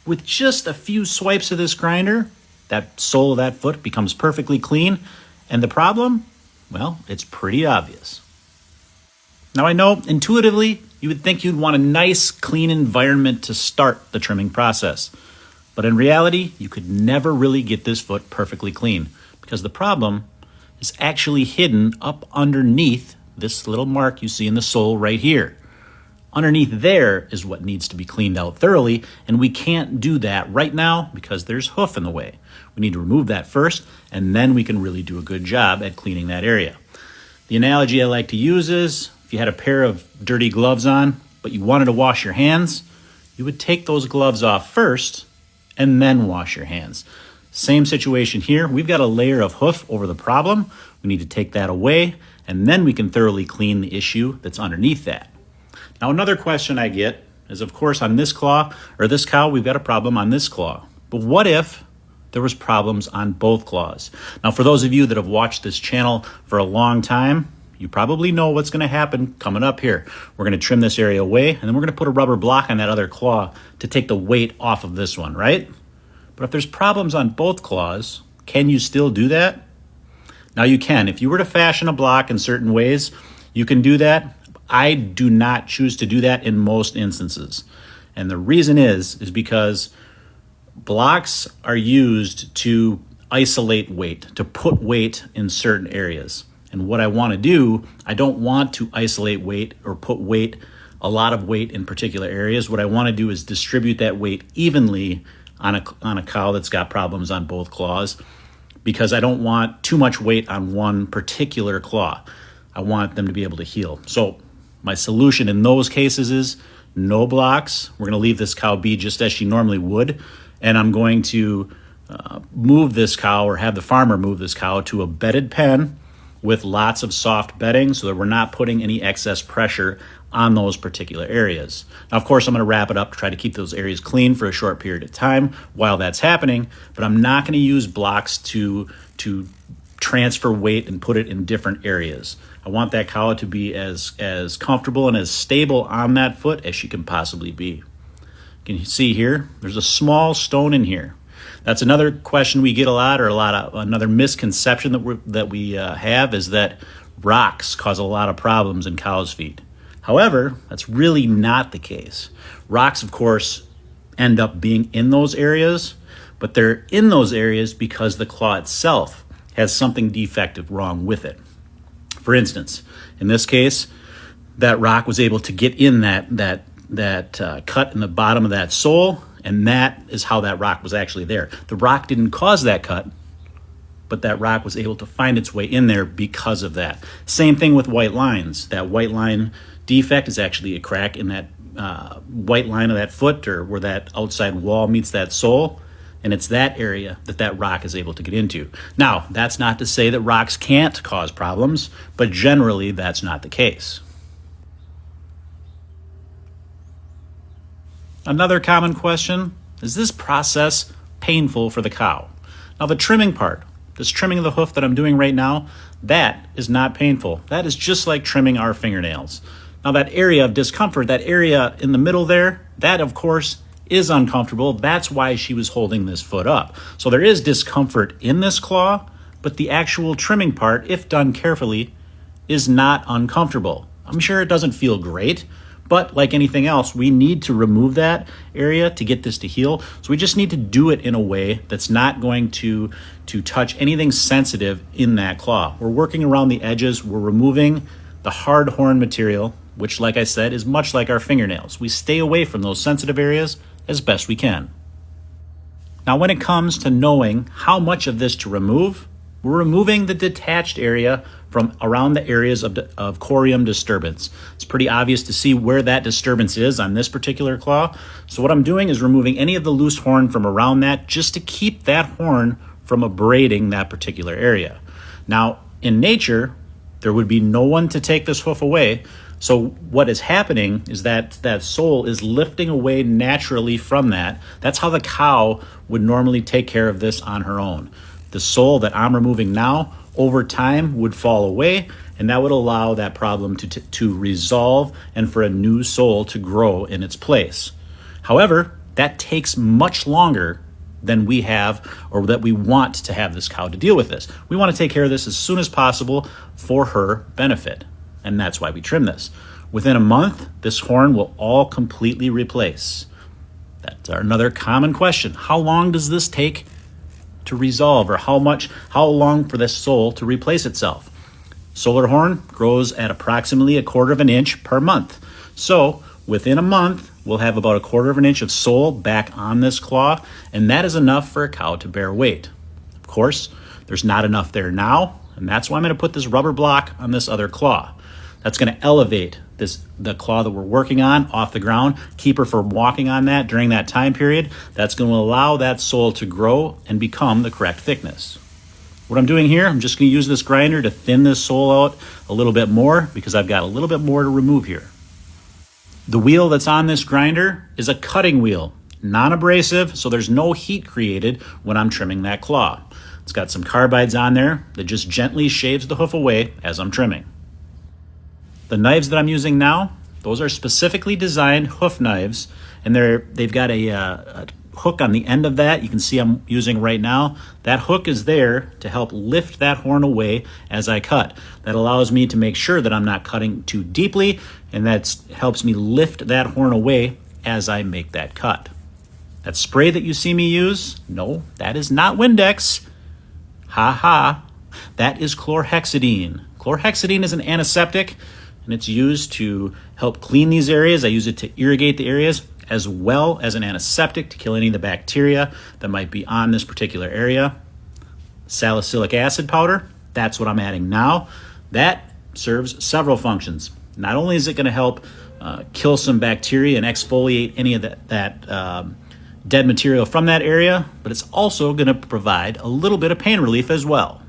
With just a few swipes of this grinder, that sole of that foot becomes perfectly clean. And the problem? Well, it's pretty obvious. Now I know intuitively you would think you'd want a nice, clean environment to start the trimming process. But in reality, you could never really get this foot perfectly clean because the problem is actually hidden up underneath this little mark you see in the sole right here. Underneath there is what needs to be cleaned out thoroughly, and we can't do that right now because there's hoof in the way. We need to remove that first, and then we can really do a good job at cleaning that area. The analogy I like to use is if you had a pair of dirty gloves on, but you wanted to wash your hands, you would take those gloves off first and then wash your hands. Same situation here. We've got a layer of hoof over the problem. We need to take that away, and then we can thoroughly clean the issue that's underneath that. Now, another question I get is, of course, on this claw or this cow, we've got a problem on this claw. But what if there was problems on both claws? Now, for those of you that have watched this channel for a long time, you probably know what's going to happen coming up here. We're going to trim this area away, and then we're going to put a rubber block on that other claw to take the weight off of this one, right? But if there's problems on both claws, can you still do that? Now, you can. If you were to fashion a block in certain ways, you can do that. I do not choose to do that in most instances. And the reason is because blocks are used to isolate weight, to put weight in certain areas. And what I want to do, I don't want to isolate weight or put weight, a lot of weight in particular areas. What I want to do is distribute that weight evenly on a cow that's got problems on both claws, because I don't want too much weight on one particular claw. I want them to be able to heal. So my solution in those cases is no blocks. We're going to leave this cow be just as she normally would, and I'm going to move this cow, or have the farmer move this cow to a bedded pen with lots of soft bedding so that we're not putting any excess pressure on those particular areas. Now, of course, I'm going to wrap it up to try to keep those areas clean for a short period of time while that's happening, but I'm not going to use blocks to transfer weight and put it in different areas. I want that cow to be as comfortable and as stable on that foot as she can possibly be. You can see here, there's a small stone in here. That's another question we get a lot, or another misconception that we have, is that rocks cause a lot of problems in cows' feet. However, that's really not the case. Rocks, of course, end up being in those areas, but they're in those areas because the claw itself has something defective wrong with it. For instance, in this case, that rock was able to get in that cut in the bottom of that sole, and that is how that rock was actually there. The rock didn't cause that cut, but that rock was able to find its way in there because of that. Same thing with white lines. That white line defect is actually a crack in that white line of that foot, or where that outside wall meets that sole, and it's that area that rock is able to get into. Now, that's not to say that rocks can't cause problems, but generally that's not the case. Another common question, is this process painful for the cow? Now, the trimming part, this trimming of the hoof that I'm doing right now, that is not painful. That is just like trimming our fingernails. Now, that area of discomfort, that area in the middle there, that, of course, is uncomfortable. That's why she was holding this foot up. So there is discomfort in this claw, but the actual trimming part, if done carefully, is not uncomfortable. I'm sure it doesn't feel great, but like anything else, we need to remove that area to get this to heal. So we just need to do it in a way that's not going to touch anything sensitive in that claw. We're working around the edges. We're removing the hard horn material, which, like I said, is much like our fingernails. We stay away from those sensitive areas as best we can. Now, when it comes to knowing how much of this to remove, we're removing the detached area from around the areas of corium disturbance. It's pretty obvious to see where that disturbance is on this particular claw. So what I'm doing is removing any of the loose horn from around that, just to keep that horn from abrading that particular area. Now, in nature, there would be no one to take this hoof away. So what is happening is that sole is lifting away naturally from that. That's how the cow would normally take care of this on her own. The sole that I'm removing now, over time, would fall away, and that would allow that problem to resolve and for a new sole to grow in its place. However, that takes much longer than we have or that we want to have this cow to deal with this. We want to take care of this as soon as possible for her benefit, and that's why we trim this. Within a month, this horn will all completely replace. That's another common question. How long does this take to resolve, or how long for this sole to replace itself? Solar horn grows at approximately 1/4 of an inch per month. So within a month, we'll have about 1/4 of an inch of sole back on this claw, and that is enough for a cow to bear weight. Of course, there's not enough there now, and that's why I'm going to put this rubber block on this other claw. That's going to elevate the claw that we're working on off the ground, keep her from walking on that during that time period. That's going to allow that sole to grow and become the correct thickness. What I'm doing here, I'm just going to use this grinder to thin this sole out a little bit more because I've got a little bit more to remove here. The wheel that's on this grinder is a cutting wheel, non-abrasive, so there's no heat created when I'm trimming that claw. It's got some carbides on there that just gently shaves the hoof away as I'm trimming. The knives that I'm using now, those are specifically designed hoof knives, and they've got a hook on the end of that. You can see I'm using right now. That hook is there to help lift that horn away as I cut. That allows me to make sure that I'm not cutting too deeply, and that helps me lift that horn away as I make that cut. That spray that you see me use, no, that is not Windex. Ha ha. That is chlorhexidine. Chlorhexidine is an antiseptic, and it's used to help clean these areas. I use it to irrigate the areas, as well as an antiseptic to kill any of the bacteria that might be on this particular area. Salicylic acid powder, that's what I'm adding now. That serves several functions. Not only is it going to help kill some bacteria and exfoliate any of that dead material from that area, but it's also going to provide a little bit of pain relief as well.